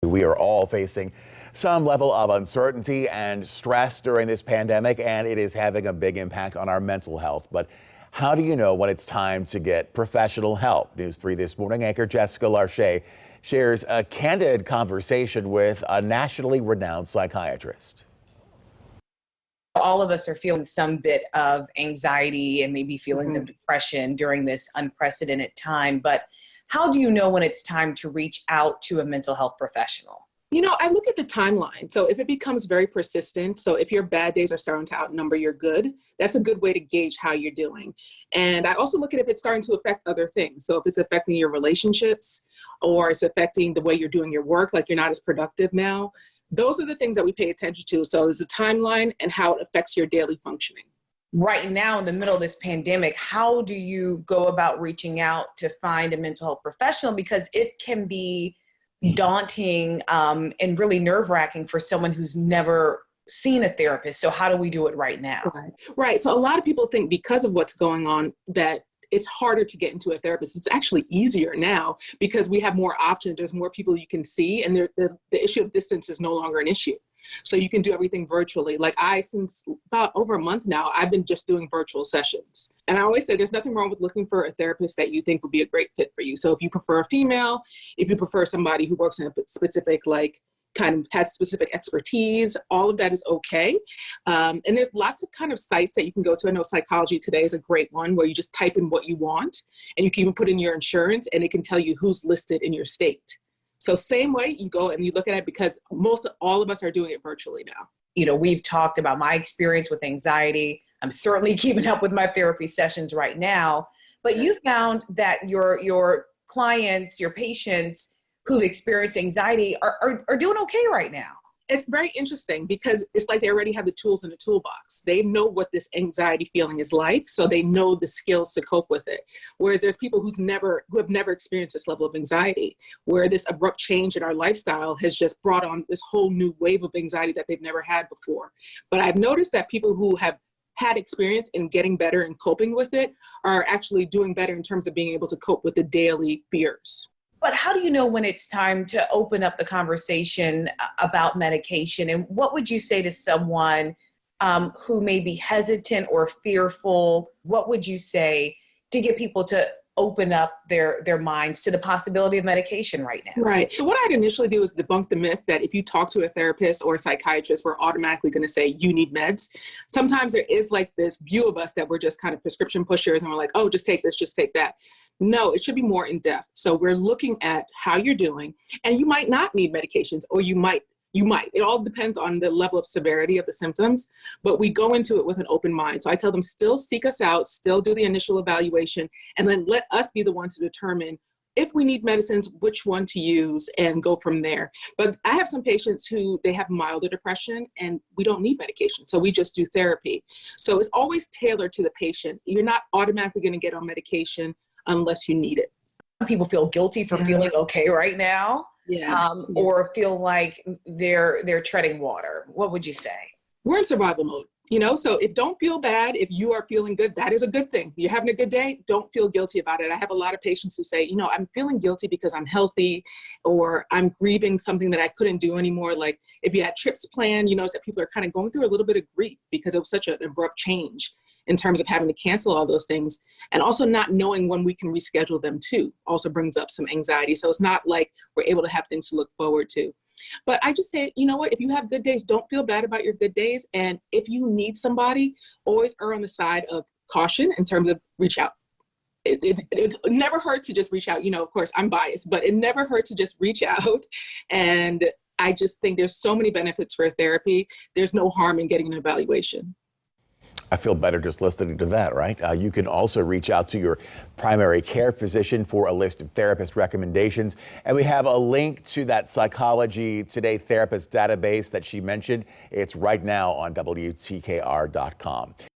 We are all facing some level of uncertainty and stress during this pandemic, and it is having a big impact on our mental health. But how do you know when it's time to get professional help? News 3 This Morning anchor Jessica Larche shares a candid conversation with a nationally renowned psychiatrist. All of us are feeling some bit of anxiety and maybe feelings of depression during this unprecedented time. But how do you know when it's time to reach out to a mental health professional? I look at the timeline. So if it becomes very persistent, so if your bad days are starting to outnumber your good, that's a good way to gauge how you're doing. And I also look at if it's starting to affect other things. So if it's affecting your relationships or it's affecting the way you're doing your work, like you're not as productive now, those are the things that we pay attention to. So there's a timeline and how it affects your daily functioning. Right now, in the middle of this pandemic, how do you go about reaching out to find a mental health professional? Because it can be daunting and really nerve-wracking for someone who's never seen a therapist. So how do we do it right now? Right. So a lot of people think because of what's going on that it's harder to get into a therapist. It's actually easier now because we have more options. There's more people you can see, and the issue of distance is no longer an issue. So you can do everything virtually. Since about over a month now, I've been just doing virtual sessions. And I always say there's nothing wrong with looking for a therapist that you think would be a great fit for you. So if you prefer a female, if you prefer somebody who works in a specific, kind of has specific expertise, all of that is okay. And there's lots of kind of sites that you can go to. I know Psychology Today is a great one where you just type in what you want and you can even put in your insurance and it can tell you who's listed in your state. So same way you go and you look at it because all of us are doing it virtually now. We've talked about my experience with anxiety. I'm certainly keeping up with my therapy sessions right now, but you found that your clients, your patients who've experienced anxiety are doing okay right now. It's very interesting because it's like they already have the tools in the toolbox. They know what this anxiety feeling is like, so they know the skills to cope with it. Whereas there's people who have never experienced this level of anxiety, where this abrupt change in our lifestyle has just brought on this whole new wave of anxiety that they've never had before. But I've noticed that people who have had experience in getting better and coping with it are actually doing better in terms of being able to cope with the daily fears. But how do you know when it's time to open up the conversation about medication? And what would you say to someone who may be hesitant or fearful? What would you say to get people to open up their minds to the possibility of medication right now? Right. So what I'd initially do is debunk the myth that if you talk to a therapist or a psychiatrist, we're automatically going to say you need meds. Sometimes there is this view of us that we're just kind of prescription pushers and we're like, oh, just take this, just take that. No, it should be more in depth. So we're looking at how you're doing, and you might not need medications, or you might. It all depends on the level of severity of the symptoms, but we go into it with an open mind. So I tell them still seek us out, still do the initial evaluation, and then let us be the ones to determine if we need medicines, which one to use, and go from there. But I have some patients who they have milder depression and we don't need medication. So we just do therapy. So it's always tailored to the patient. You're not automatically going to get on medication unless you need it. People feel guilty for feeling okay right now, or feel like they're treading water. What would you say? We're in survival mode, so don't feel bad if you are feeling good. That is a good thing. You're having a good day. Don't feel guilty about it. I have a lot of patients who say, I'm feeling guilty because I'm healthy or I'm grieving something that I couldn't do anymore. Like if you had trips planned, that people are kind of going through a little bit of grief because it was such an abrupt change in terms of having to cancel all those things, and also not knowing when we can reschedule them too also brings up some anxiety. So it's not like we're able to have things to look forward to. But I just say, what, if you have good days, don't feel bad about your good days. And if you need somebody, always err on the side of caution in terms of reach out. It never hurt to just reach out. Of course, I'm biased, but it never hurt to just reach out. And I just think there's so many benefits for therapy. There's no harm in getting an evaluation. I feel better just listening to that, right? You can also reach out to your primary care physician for a list of therapist recommendations. And we have a link to that Psychology Today therapist database that she mentioned. It's right now on WTKR.com.